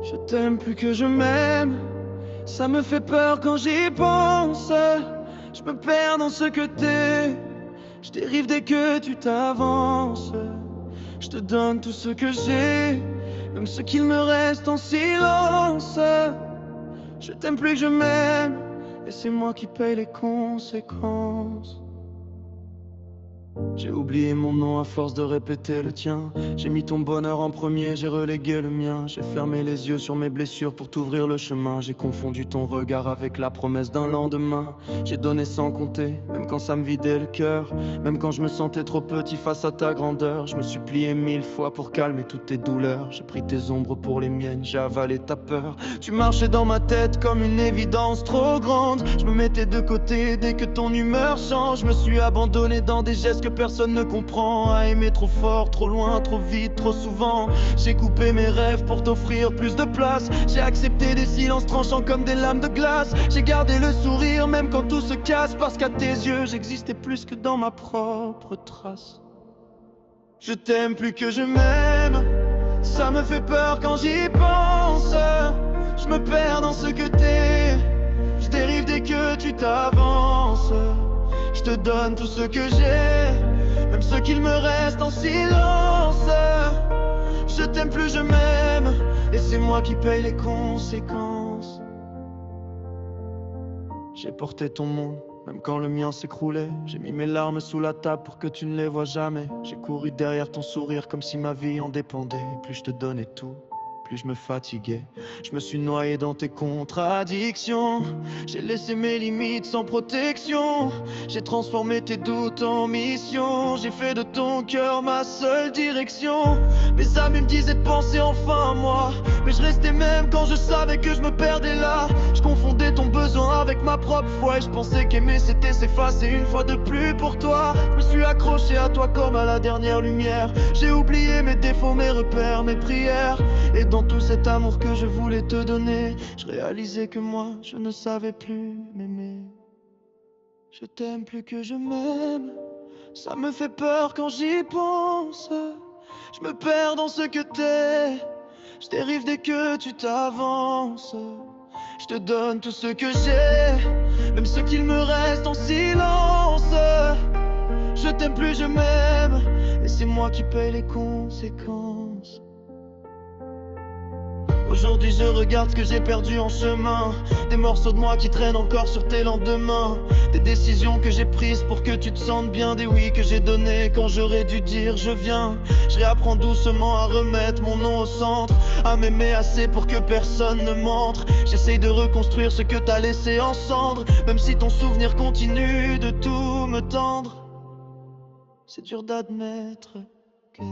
Je t'aime plus que je m'aime, ça me fait peur quand j'y pense. Je me perds dans ce que t'es, je dérive dès que tu t'avances. Je te donne tout ce que j'ai, même ce qu'il me reste en silence. Je t'aime plus que je m'aime, et c'est moi qui paye les conséquences. J'ai oublié mon nom à force de répéter le tien. J'ai mis ton bonheur en premier, j'ai relégué le mien. J'ai fermé les yeux sur mes blessures pour t'ouvrir le chemin. J'ai confondu ton regard avec la promesse d'un lendemain. J'ai donné sans compter, même quand ça me vidait le cœur. Même quand je me sentais trop petit face à ta grandeur. Je me suis plié 1000 fois pour calmer toutes tes douleurs. J'ai pris tes ombres pour les miennes, j'ai avalé ta peur. Tu marchais dans ma tête comme une évidence trop grande. Je me mettais de côté dès que ton humeur change. Je me suis abandonné dans des gestes que personne ne comprend. À aimer trop fort, trop loin, trop vite, trop souvent. J'ai coupé mes rêves pour t'offrir plus de place. J'ai accepté des silences tranchants comme des lames de glace. J'ai gardé le sourire même quand tout se casse. Parce qu'à tes yeux j'existais plus que dans ma propre trace. Je t'aime plus que je m'aime, ça me fait peur quand j'y pense. Je me perds dans ce que t'es, je dérive dès que tu t'avances. Je te donne tout ce que j'ai, même ce qu'il me reste en silence. Je t'aime plus, je m'aime, et c'est moi qui paye les conséquences. J'ai porté ton monde, même quand le mien s'écroulait. J'ai mis mes larmes sous la table pour que tu ne les vois jamais. J'ai couru derrière ton sourire comme si ma vie en dépendait. Et plus je te donnais tout, plus je me fatiguais. Je me suis noyé dans tes contradictions. J'ai laissé mes limites sans protection. J'ai transformé tes doutes en mission. J'ai fait de ton cœur ma seule direction. Mes amis me disaient de penser enfin à moi, mais je restais même quand je savais que je me perdais là. Je confondais ton besoin avec ma propre foi, et je pensais qu'aimer c'était s'effacer une fois de plus pour toi. Je me suis accroché à toi comme à la dernière lumière. J'ai oublié mes défauts, mes repères, mes prières. Et dans tout cet amour que je voulais te donner, je réalisais que moi, je ne savais plus m'aimer. Je t'aime plus que je m'aime, ça me fait peur quand j'y pense. Je me perds dans ce que t'es, je dérive dès que tu t'avances. Je te donne tout ce que j'ai, même ce qu'il me reste en silence. Je t'aime plus, je m'aime, et c'est moi qui paye les conséquences. Aujourd'hui je regarde ce que j'ai perdu en chemin. Des morceaux de moi qui traînent encore sur tes lendemains. Des décisions que j'ai prises pour que tu te sentes bien. Des oui que j'ai donnés quand j'aurais dû dire je viens. Je réapprends doucement à remettre mon nom au centre, à m'aimer assez pour que personne ne m'entre. J'essaye de reconstruire ce que t'as laissé en cendres, même si ton souvenir continue de tout me tendre. C'est dur d'admettre que